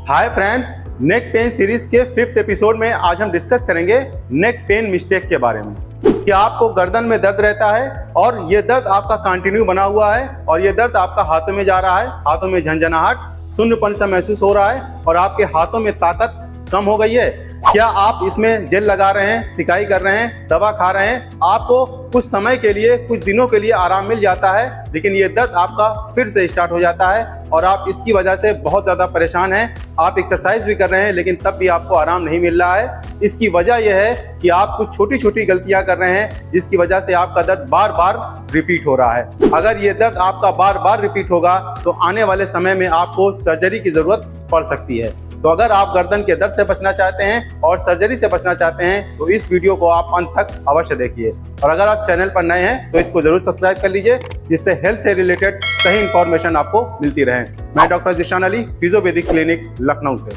Hi friends, neck pain series के 5th episode में आज हम डिस्कस करेंगे नेक पेन मिस्टेक के बारे में। कि आपको गर्दन में दर्द रहता है और ये दर्द आपका कंटिन्यू बना हुआ है और ये दर्द आपका हाथों में जा रहा है, हाथों में झंझनाहट, शून्यपन सा महसूस हो रहा है और आपके हाथों में ताकत कम हो गई है। क्या आप इसमें जेल लगा रहे हैं, सिकाई कर रहे हैं, दवा खा रहे हैं, आपको कुछ समय के लिए, कुछ दिनों के लिए आराम मिल जाता है, लेकिन ये दर्द आपका फिर से स्टार्ट हो जाता है और आप इसकी वजह से बहुत ज़्यादा परेशान हैं। आप एक्सरसाइज भी कर रहे हैं लेकिन तब भी आपको आराम नहीं मिल रहा है। इसकी वजह यह है कि आप कुछ छोटी छोटी गलतियां कर रहे हैं जिसकी वजह से आपका दर्द बार बार रिपीट हो रहा है। अगर ये दर्द आपका बार बार रिपीट होगा तो आने वाले समय में आपको सर्जरी की ज़रूरत पड़ सकती है। तो अगर आप गर्दन के दर्द से बचना चाहते हैं और सर्जरी से बचना चाहते हैं तो इस वीडियो को आप अंत तक अवश्य देखिए। और अगर आप चैनल पर नए हैं तो इसको जरूर सब्सक्राइब कर लीजिए, जिससे हेल्थ से रिलेटेड सही इंफॉर्मेशन आपको मिलती रहे। मैं डॉक्टर ज़ीशान अली, फिजियोपैथिक क्लिनिक, लखनऊ से।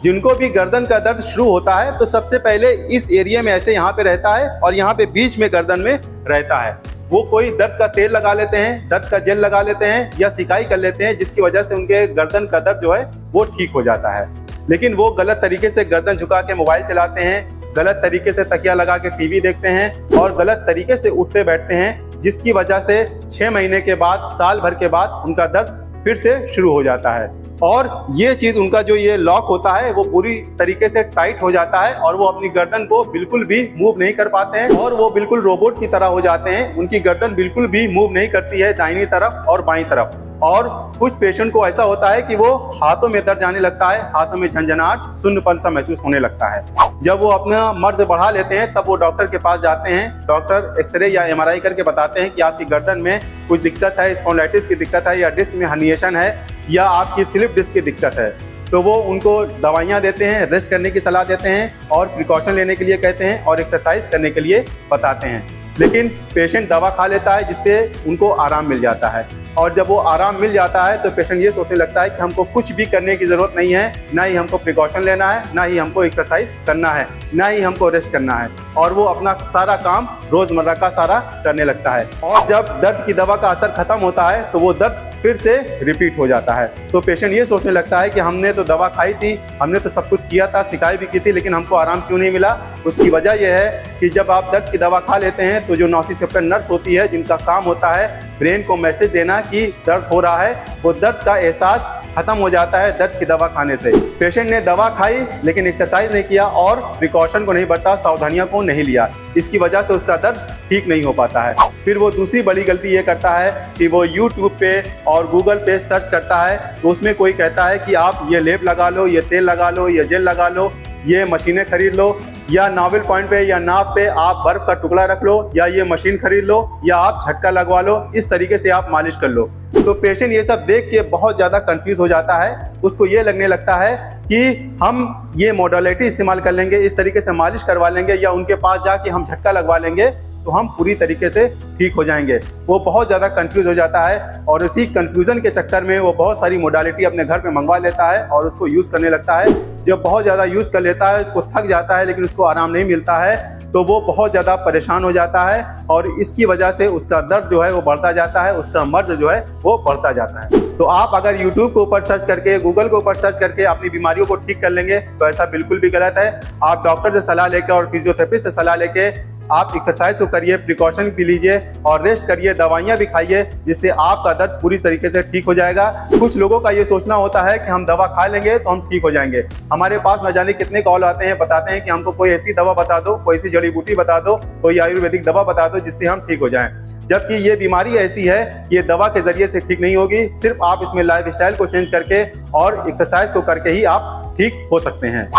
जिनको भी गर्दन का दर्द शुरू होता है तो सबसे पहले इस एरिया में ऐसे यहाँ पे रहता है और यहाँ पे बीच में गर्दन में रहता है। वो कोई दर्द का तेल लगा लेते हैं, दर्द का जेल लगा लेते हैं या सिकाई कर लेते हैं, जिसकी वजह से उनके गर्दन का दर्द जो है वो ठीक हो जाता है। लेकिन वो गलत तरीके से गर्दन झुका के मोबाइल चलाते हैं, गलत तरीके से तकिया लगा के टीवी देखते हैं और गलत तरीके से उठते बैठते हैं, जिसकी वजह से 6 महीने के बाद, साल भर के बाद उनका दर्द फिर से शुरू हो जाता है। और ये चीज उनका जो ये लॉक होता है वो पूरी तरीके से टाइट हो जाता है और वो अपनी गर्दन को बिल्कुल भी मूव नहीं कर पाते हैं और वो बिल्कुल रोबोट की तरह हो जाते हैं। उनकी गर्दन बिल्कुल भी मूव नहीं करती है दाहिनी तरफ और बाईं तरफ। और कुछ पेशेंट को ऐसा होता है कि वो हाथों में दर्द जाने लगता है, हाथों में झंझनाहट, शून्यपन सा महसूस होने लगता है। जब वो अपना मर्ज बढ़ा लेते हैं तब वो डॉक्टर के पास जाते हैं। डॉक्टर एक्सरे या MRI करके बताते हैं कि आपकी गर्दन में कुछ दिक्कत है, स्पॉन्डिलाइटिस की दिक्कत है या डिस्क में हर्निएशन है या आपकी स्लिप डिस्क की दिक्कत है। तो वो उनको दवाइयाँ देते हैं, रेस्ट करने की सलाह देते हैं और प्रिकॉशन लेने के लिए कहते हैं और एक्सरसाइज करने के लिए बताते हैं। लेकिन पेशेंट दवा खा लेता है जिससे उनको आराम मिल जाता है और जब वो आराम मिल जाता है तो पेशेंट ये सोचने लगता है कि हमको कुछ भी करने की ज़रूरत नहीं है, ना ही हमको प्रिकॉशन लेना है, ना ही हमको एक्सरसाइज करना है, ना ही हमको रेस्ट करना है और वो अपना सारा काम रोज़मर्रा का सारा करने लगता है। और जब दर्द की दवा का असर खत्म होता है तो वो दर्द फिर से रिपीट हो जाता है। तो पेशेंट ये सोचने लगता है कि हमने तो दवा खाई थी, हमने तो सब कुछ किया था, सिकाई भी की थी, लेकिन हमको आराम क्यों नहीं मिला। उसकी वजह यह है कि जब आप दर्द की दवा खा लेते हैं तो जो नोसिसेप्टर नर्व्स होती है, जिनका काम होता है ब्रेन को मैसेज देना कि दर्द हो रहा है, वो दर्द का एहसास खत्म हो जाता है दर्द की दवा खाने से। पेशेंट ने दवा खाई लेकिन एक्सरसाइज नहीं किया और प्रिकॉशन को नहीं बरता, सावधानियों को नहीं लिया, इसकी वजह से उसका दर्द ठीक नहीं हो पाता है। फिर वो दूसरी बड़ी गलती ये करता है कि वो YouTube पे और गूगल पे सर्च करता है तो उसमें कोई कहता है कि आप ये लेप लगा लो, ये तेल लगा लो, ये जेल लगा लो, ये मशीनें खरीद लो या नावल पॉइंट पे या नाव पे आप बर्फ का टुकड़ा रख लो या ये मशीन खरीद लो या आप झटका लगवा लो, इस तरीके से आप मालिश कर लो। तो पेशेंट ये सब देख के बहुत ज़्यादा कंफ्यूज हो जाता है। उसको ये लगने लगता है कि हम ये मॉडलिटी इस्तेमाल कर लेंगे, इस तरीके से मालिश करवा लेंगे या उनके पास जाके हम झटका लगवा लेंगे तो हम पूरी तरीके से ठीक हो जाएंगे। वो बहुत ज़्यादा कंफ्यूज हो जाता है और उसी कंफ्यूजन के चक्कर में वो बहुत सारी मॉडलिटी अपने घर पे मंगवा लेता है और उसको यूज़ करने लगता है। जब बहुत ज़्यादा यूज़ कर लेता है, उसको थक जाता है लेकिन उसको आराम नहीं मिलता है तो वो बहुत ज़्यादा परेशान हो जाता है और इसकी वजह से उसका दर्द जो है वो बढ़ता जाता है, उसका मर्ज जो है वो बढ़ता जाता है। तो आप अगर YouTube के ऊपर सर्च करके, गूगल के ऊपर सर्च करके अपनी बीमारियों को ठीक कर लेंगे तो ऐसा बिल्कुल भी गलत है। आप डॉक्टर से सलाह लेकर और फिजियोथेरेपिस्ट से सलाह लेके आप एक्सरसाइज को करिए, प्रिकॉशन भी लीजिए और रेस्ट करिए, दवाइयाँ भी खाइए, जिससे आपका दर्द पूरी तरीके से ठीक हो जाएगा। कुछ लोगों का ये सोचना होता है कि हम दवा खा लेंगे तो हम ठीक हो जाएंगे। हमारे पास न जाने कितने कॉल आते हैं, बताते हैं कि हमको कोई ऐसी दवा बता दो, कोई ऐसी जड़ी बूटी बता दो, कोई आयुर्वेदिक दवा बता दो जिससे हम ठीक हो जाएं। जबकि ये बीमारी ऐसी है, ये दवा के जरिए से ठीक नहीं होगी। सिर्फ आप इसमें लाइफस्टाइल को चेंज करके और एक्सरसाइज को करके ही आप ठीक हो सकते हैं।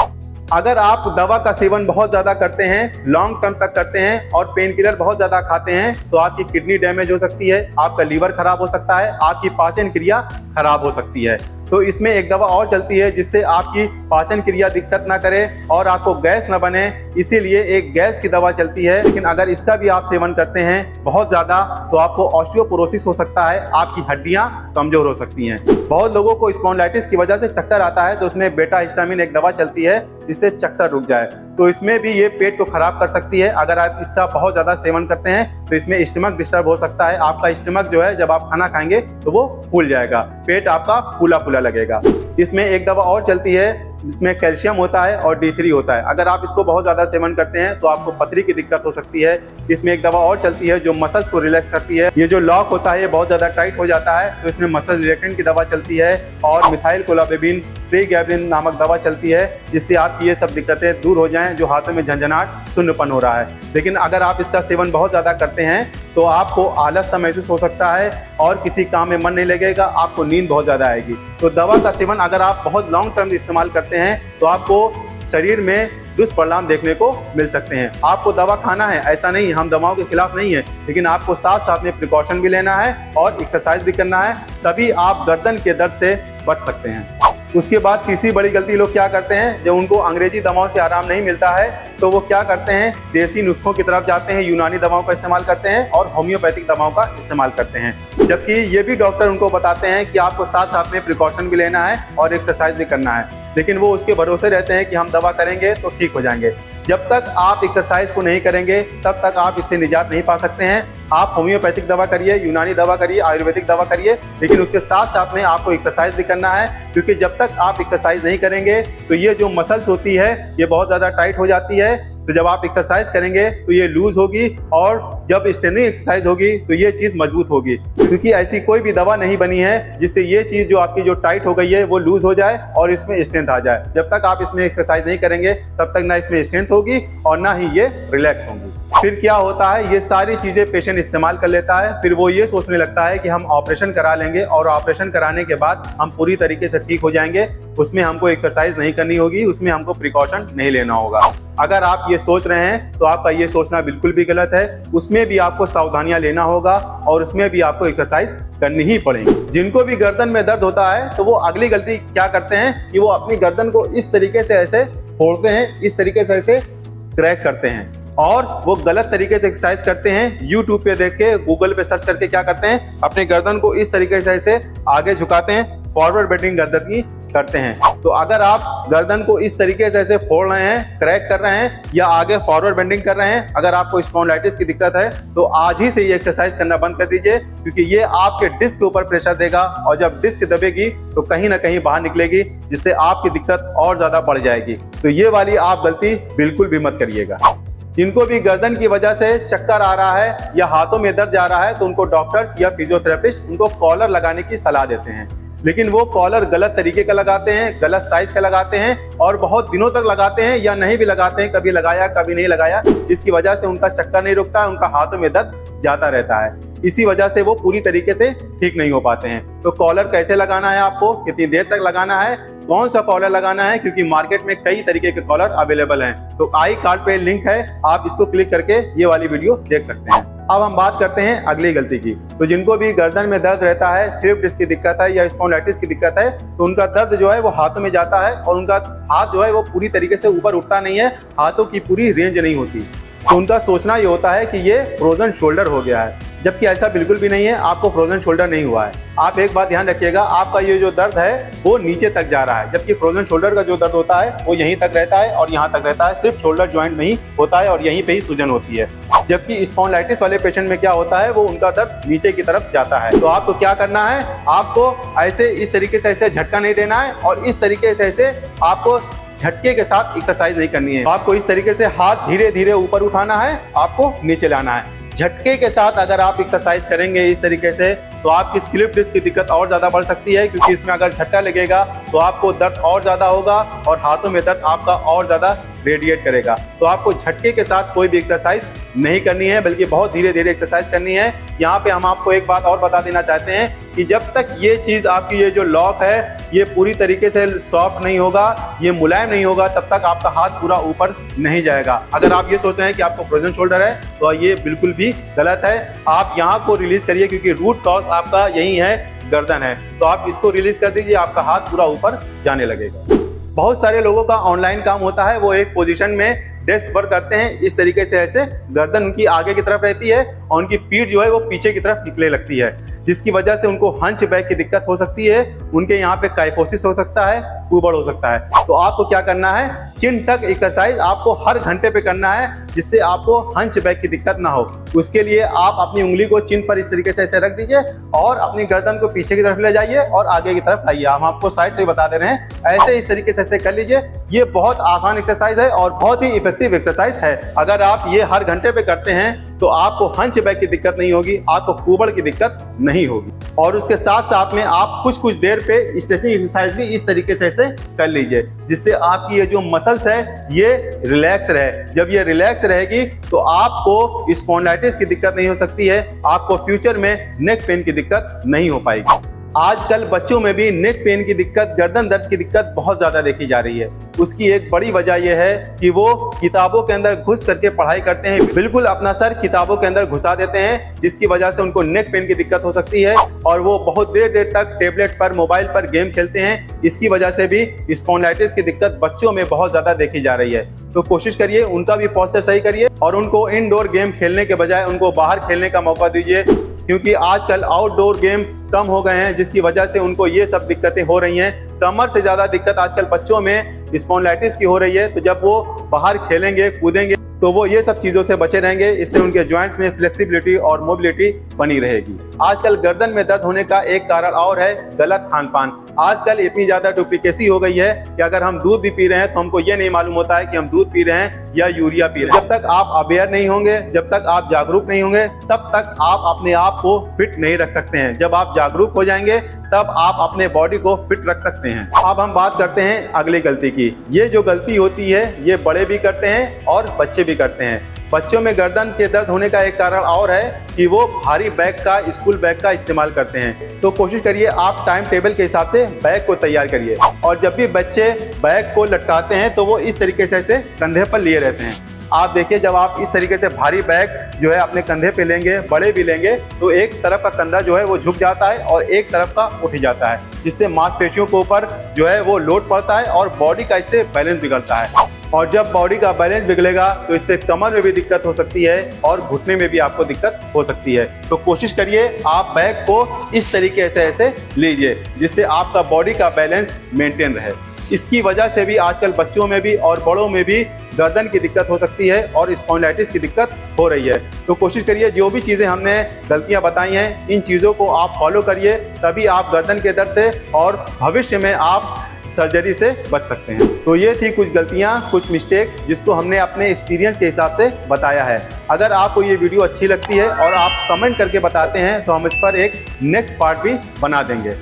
अगर आप दवा का सेवन बहुत ज़्यादा करते हैं, लॉन्ग टर्म तक करते हैं और पेन किलर बहुत ज़्यादा खाते हैं तो आपकी किडनी डैमेज हो सकती है, आपका लीवर खराब हो सकता है, आपकी पाचन क्रिया खराब हो सकती है। तो इसमें एक दवा और चलती है जिससे आपकी पाचन क्रिया दिक्कत ना करे और आपको गैस ना बने, इसीलिए एक गैस की दवा चलती है। लेकिन अगर इसका भी आप सेवन करते हैं बहुत ज़्यादा तो आपको ऑस्टियोपोरोसिस हो सकता है, आपकी हड्डियां कमज़ोर हो सकती हैं। बहुत लोगों को स्पॉन्डिलाइटिस की वजह से चक्कर आता है तो उसमें बेटा हिस्टामिन एक दवा चलती है जिससे चक्कर रुक जाए। तो इसमें भी ये पेट को खराब कर सकती है। अगर आप इसका बहुत ज़्यादा सेवन करते हैं तो इसमें स्टमक डिस्टर्ब हो सकता है। आपका स्टमक जो है जब आप खाना खाएंगे तो वो फूल जाएगा, पेट आपका फूला फूला लगेगा। इसमें एक दवा और चलती है जिसमें कैल्शियम होता है और D3 होता है। अगर आप इसको बहुत ज़्यादा सेवन करते हैं तो आपको पथरी की दिक्कत हो सकती है। इसमें एक दवा और चलती है जो मसल्स को रिलैक्स करती है। ये जो लॉक होता है ये बहुत ज़्यादा टाइट हो जाता है तो इसमें मसल रिलैक्सेंट की दवा चलती है और मिथाइल कोलाबिन प्रीगैबलिन नामक दवा चलती है, जिससे आपकी ये सब दिक्कतें दूर हो जाएं जो हाथों में झंझनाहट शून्यपन हो रहा है। लेकिन अगर आप इसका सेवन बहुत ज़्यादा करते हैं तो आपको आलस सा महसूस हो सकता है और किसी काम में मन नहीं लगेगा, आपको नींद बहुत ज़्यादा आएगी। तो दवा का सेवन अगर आप बहुत लॉन्ग टर्म इस्तेमाल करते हैं तो आपको शरीर में दुष्परिणाम देखने को मिल सकते हैं। आपको दवा खाना है ऐसा नहीं, हम दवाओं के खिलाफ नहीं है, लेकिन आपको साथ साथ में प्रिकॉशन भी लेना है और एक्सरसाइज भी करना है, तभी आप गर्दन के दर्द से बच सकते हैं। उसके बाद तीसरी बड़ी गलती लोग क्या करते हैं, जब उनको अंग्रेजी दवाओं से आराम नहीं मिलता है तो वो क्या करते हैं, देसी नुस्खों की तरफ जाते हैं, यूनानी दवाओं का इस्तेमाल करते हैं और होम्योपैथिक दवाओं का इस्तेमाल करते हैं। जबकि ये भी डॉक्टर उनको बताते हैं कि आपको साथ साथ में प्रिकॉशन भी लेना है और एक्सरसाइज भी करना है, लेकिन वो उसके भरोसे रहते हैं कि हम दवा करेंगे तो ठीक हो जाएंगे। जब तक आप एक्सरसाइज को नहीं करेंगे तब तक आप इससे निजात नहीं पा सकते हैं। आप होम्योपैथिक दवा करिए, यूनानी दवा करिए, आयुर्वेदिक दवा करिए, लेकिन उसके साथ साथ में आपको एक्सरसाइज भी करना है, क्योंकि जब तक आप एक्सरसाइज नहीं करेंगे तो ये जो मसल्स होती है ये बहुत ज़्यादा टाइट हो जाती है। तो जब आप एक्सरसाइज करेंगे तो ये लूज होगी और जब स्ट्रेनिंग एक्सरसाइज होगी तो ये चीज़ मजबूत होगी, क्योंकि ऐसी कोई भी दवा नहीं बनी है जिससे ये चीज़ जो आपकी जो टाइट हो गई है वो लूज हो जाए और इसमें स्ट्रेंथ आ जाए। जब तक आप इसमें एक्सरसाइज नहीं करेंगे तब तक ना इसमें स्ट्रेंथ होगी और ना ही ये रिलैक्स होंगी। फिर क्या होता है, ये सारी चीज़ें पेशेंट इस्तेमाल कर लेता है, फिर वो ये सोचने लगता है कि हम ऑपरेशन करा लेंगे और ऑपरेशन कराने के बाद हम पूरी तरीके से ठीक हो जाएंगे, उसमें हमको एक्सरसाइज नहीं करनी होगी, उसमें हमको प्रिकॉशन नहीं लेना होगा। अगर आप ये सोच रहे हैं तो आपका ये सोचना बिल्कुल भी गलत है। उसमें भी आपको सावधानियां लेना होगा और उसमें भी आपको एक्सरसाइज करनी ही पड़ेगी। जिनको भी गर्दन में दर्द होता है तो वो अगली गलती क्या करते हैं कि वो अपनी गर्दन को इस तरीके से ऐसे फोड़ते हैं, इस तरीके से ऐसे क्रैक करते हैं और वो गलत तरीके से एक्सरसाइज करते हैं। यूट्यूब पे देख के, गूगल पे सर्च करके क्या करते हैं, अपने गर्दन को इस तरीके से ऐसे आगे झुकाते हैं, फॉरवर्ड बेंडिंग गर्दन की करते हैं। तो अगर आप गर्दन को इस तरीके से ऐसे फोड़ रहे हैं, क्रैक कर रहे हैं या आगे फॉरवर्ड बेंडिंग कर रहे हैं, अगर आपको स्पॉन्डिलाइटिस की दिक्कत है तो आज ही से ये एक्सरसाइज करना बंद कर दीजिए, क्योंकि ये आपके डिस्क के ऊपर प्रेशर देगा और जब डिस्क दबेगी तो कहीं ना कहीं बाहर निकलेगी, जिससे आपकी दिक्कत और ज्यादा बढ़ जाएगी। तो ये वाली आप गलती बिल्कुल भी मत करिएगा। जिनको भी गर्दन की वजह से चक्कर आ रहा है या हाथों में दर्द जा रहा है तो उनको डॉक्टर्स या फिजियोथेरेपिस्ट उनको कॉलर लगाने की सलाह देते हैं, लेकिन वो कॉलर गलत तरीके का लगाते हैं, गलत साइज का लगाते हैं और बहुत दिनों तक लगाते हैं या नहीं भी लगाते हैं, कभी लगाया कभी नहीं लगाया। इसकी वजह से उनका चक्कर नहीं रुकता है, उनका हाथों में दर्द जाता रहता है, इसी वजह से वो पूरी तरीके से ठीक नहीं हो पाते हैं। तो कॉलर कैसे लगाना है, आपको कितनी देर तक लगाना है, कौन सा कॉलर लगाना है, क्योंकि मार्केट में कई तरीके के कॉलर अवेलेबल हैं। तो आई कार्ड पे लिंक है, आप इसको क्लिक करके ये वाली वीडियो देख सकते हैं। अब हम बात करते हैं अगली गलती की। तो जिनको भी गर्दन में दर्द रहता है, स्लिप डिस्क की दिक्कत है या स्पॉन्डिलाइटिस की दिक्कत है, तो उनका दर्द जो है वो हाथों में जाता है और उनका हाथ जो है वो पूरी तरीके से ऊपर उठता नहीं है, हाथों की पूरी रेंज नहीं होती। तो उनका सोचना ये होता है कि ये फ्रोजन शोल्डर हो गया है, जबकि ऐसा बिल्कुल भी नहीं है, आपको फ्रोजन शोल्डर नहीं हुआ है। आप एक बात ध्यान रखिएगा, आपका ये जो दर्द है वो नीचे तक जा रहा है, जबकि फ्रोजन शोल्डर का जो दर्द होता है वो यहीं तक रहता है और यहाँ तक रहता है, सिर्फ शोल्डर ज्वाइंट में ही होता है और यहीं पे ही सूजन होती है। जबकि स्पॉन्डिलाइटिस वाले पेशेंट में क्या होता है, वो उनका दर्द नीचे की तरफ जाता है। तो आपको क्या करना है, आपको ऐसे इस तरीके से ऐसे झटका नहीं देना है और इस तरीके से ऐसे आपको झटके के साथ एक्सरसाइज नहीं करनी है। आपको इस तरीके से हाथ धीरे धीरे ऊपर उठाना है, आपको नीचे लाना है। झटके के साथ अगर आप एक्सरसाइज करेंगे इस तरीके से तो आपकी स्लिप डिस्क की दिक्कत और ज़्यादा बढ़ सकती है, क्योंकि इसमें अगर झटका लगेगा तो आपको दर्द और ज़्यादा होगा और हाथों में दर्द आपका और ज़्यादा रेडिएट करेगा। तो आपको झटके के साथ कोई भी एक्सरसाइज नहीं करनी है, बल्कि बहुत धीरे धीरे एक्सरसाइज करनी है। यहाँ पे हम आपको एक बात और बता देना चाहते हैं कि जब तक ये चीज़ आपकी ये जो लॉक है ये पूरी तरीके से सॉफ्ट नहीं होगा, ये मुलायम नहीं होगा, तब तक आपका हाथ पूरा ऊपर नहीं जाएगा। अगर आप ये सोच रहे हैं कि आपको फ्रोजन शोल्डर है तो ये बिल्कुल भी गलत है। आप यहाँ को रिलीज करिए, क्योंकि रूट कॉज आपका यही है, गर्दन है। तो आप इसको रिलीज कर दीजिए, आपका हाथ पूरा ऊपर जाने लगेगा। बहुत सारे लोगों का ऑनलाइन काम होता है, वो एक पोजीशन में डेस्क वर्क करते हैं, इस तरीके से ऐसे गर्दन उनकी आगे की तरफ रहती है और उनकी पीठ जो है वो पीछे की तरफ निकले लगती है, जिसकी वजह से उनको हंच बैक की दिक्कत हो सकती है। उनके यहाँ पे काइफोसिस हो सकता है, कुबड़ हो सकता है। तो आपको क्या करना है, चिन टक एक्सरसाइज आपको हर घंटे पे करना है, जिससे आपको हंच बैक की दिक्कत ना हो। उसके लिए आप अपनी उंगली को चिन पर इस तरीके से ऐसे रख दीजिए और अपनी गर्दन को पीछे की तरफ ले जाइए और आगे की तरफ लाइए। हम आपको साइड से बता दे रहे हैं, ऐसे इस तरीके से ऐसे कर लीजिए। ये बहुत आसान एक्सरसाइज है और बहुत ही इफेक्टिव एक्सरसाइज है। अगर आप ये हर घंटे पे करते हैं तो आपको हंच बैक की दिक्कत नहीं होगी, आपको कुबड़ की दिक्कत नहीं होगी। और उसके साथ साथ में आप कुछ देर पे स्ट्रेचिंग एक्सरसाइज भी इस तरीके से ऐसे कर लीजिए, जिससे आपकी ये जो मसल्स है ये रिलैक्स रहे। जब ये रिलैक्स रहेगी तो आपको स्पॉन्डिलाइटिस की दिक्कत नहीं हो सकती है, आपको फ्यूचर में नेक पेन की दिक्कत नहीं हो पाएगी। आजकल बच्चों में भी नेक पेन की दिक्कत, गर्दन दर्द की दिक्कत बहुत ज़्यादा देखी जा रही है। उसकी एक बड़ी वजह यह है कि वो किताबों के अंदर घुस करके पढ़ाई करते हैं, बिल्कुल अपना सर किताबों के अंदर घुसा देते हैं, जिसकी वजह से उनको नेक पेन की दिक्कत हो सकती है और वो बहुत देर तक टैबलेट पर, मोबाइल पर गेम खेलते हैं। इसकी वजह से भी स्पॉन्डिलाइटिस की दिक्कत बच्चों में बहुत ज़्यादा देखी जा रही है। तो कोशिश करिए उनका भी पोस्चर सही करिए और उनको इंडोर गेम खेलने के बजाय उनको बाहर खेलने का मौका दीजिए, क्योंकि आजकल आउटडोर गेम कम हो गए हैं, जिसकी वजह से उनको ये सब दिक्कतें हो रही हैं। कमर से ज़्यादा दिक्कत आजकल बच्चों में स्पॉन्डिलाइटिस की हो रही है। तो जब वो बाहर खेलेंगे कूदेंगे तो वो ये सब चीज़ों से बचे रहेंगे, इससे उनके जॉइंट्स में फ्लेक्सिबिलिटी और मोबिलिटी बनी रहेगी। आजकल गर्दन में दर्द होने का एक कारण और है गलत खान पान। आजकल इतनी ज़्यादा डुप्लीकेसी हो गई है कि अगर हम दूध भी पी रहे हैं तो हमको ये नहीं मालूम होता है कि हम दूध पी रहे हैं या यूरिया पी रहे हैं। जब तक आप अवेयर नहीं होंगे, जब तक आप जागरूक नहीं होंगे, तब तक आप अपने आप को फिट नहीं रख सकते हैं। जब आप जागरूक हो जाएंगे तब आप अपने बॉडी को फिट रख सकते हैं। अब हम बात करते हैं अगली गलती की। ये जो गलती होती है ये बड़े भी करते हैं और बच्चे भी करते हैं। बच्चों में गर्दन के दर्द होने का एक कारण और है कि वो भारी बैग का, स्कूल बैग का इस्तेमाल करते हैं। तो कोशिश करिए आप टाइम टेबल के हिसाब से बैग को तैयार करिए और जब भी बच्चे बैग को लटकाते हैं तो वो इस तरीके से ऐसे कंधे पर लिए रहते हैं। आप देखिए, जब आप इस तरीके से भारी बैग जो है अपने कंधे पे लेंगे, बड़े भी लेंगे, तो एक तरफ का कंधा जो है वो झुक जाता है और एक तरफ का उठ जाता है, जिससे मांसपेशियों के ऊपर जो है वो लोड पड़ता है और बॉडी का इससे बैलेंस बिगड़ता है। और जब बॉडी का बैलेंस बिगड़ेगा तो इससे कमर में भी दिक्कत हो सकती है और घुटने में भी आपको दिक्कत हो सकती है। तो कोशिश करिए आप बैग को इस तरीके से ऐसे लीजिए, जिससे आपका बॉडी का बैलेंस मेंटेन रहे। इसकी वजह से भी आजकल बच्चों में भी और बड़ों में भी गर्दन की दिक्कत हो सकती है और स्पॉन्डिलाइटिस की दिक्कत हो रही है। तो कोशिश करिए जो भी चीज़ें हमने गलतियां बताई हैं, इन चीज़ों को आप फॉलो करिए, तभी आप गर्दन के दर्द से और भविष्य में आप सर्जरी से बच सकते हैं। तो ये थी कुछ गलतियां, कुछ मिस्टेक, जिसको हमने अपने एक्सपीरियंस के हिसाब से बताया है। अगर आपको ये वीडियो अच्छी लगती है और आप कमेंट करके बताते हैं तो हम इस पर एक नेक्स्ट पार्ट भी बना देंगे।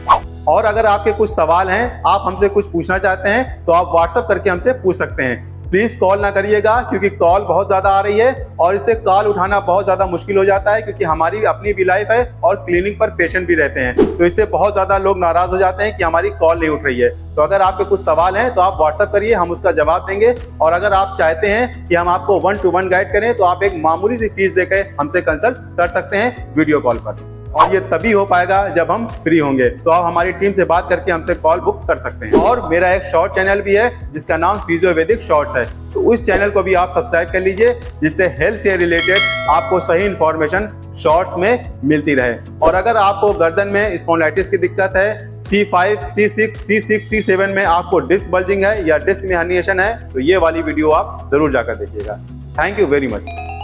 और अगर आपके कुछ सवाल हैं, आप हमसे कुछ पूछना चाहते हैं, तो आप व्हाट्सएप करके हमसे पूछ सकते हैं। प्लीज़ कॉल ना करिएगा, क्योंकि कॉल बहुत ज़्यादा आ रही है और इससे कॉल उठाना बहुत ज़्यादा मुश्किल हो जाता है, क्योंकि हमारी अपनी भी लाइफ है और क्लिनिक पर पेशेंट भी रहते हैं। तो इससे बहुत ज़्यादा लोग नाराज़ हो जाते हैं कि हमारी कॉल नहीं उठ रही है। तो अगर आपके कुछ सवाल हैं तो आप व्हाट्सएप करिए, हम उसका जवाब देंगे। और अगर आप चाहते हैं कि हम आपको 1-to-1 गाइड करें तो आप एक मामूली सी फीस देकर हमसे कंसल्ट कर सकते हैं वीडियो कॉल पर, और ये तभी हो पाएगा जब हम फ्री होंगे। तो आप हमारी टीम से बात करके हमसे कॉल बुक कर सकते हैं। और मेरा एक शॉर्ट चैनल भी है जिसका नाम फिजियोवैदिक शॉर्ट्स है, तो उस चैनल को भी आप सब्सक्राइब कर लीजिए, जिससे हेल्थ से रिलेटेड आपको सही इंफॉर्मेशन शॉर्ट्स में मिलती रहे। और अगर आपको गर्दन में स्पॉन्डिलाइटिस की दिक्कत है, C5, C6, C6, C7 में आपको डिस्क बल्जिंग है या डिस्क में हर्निएशन है, तो ये वाली वीडियो आप जरूर जाकर देखिएगा। Thank you very much.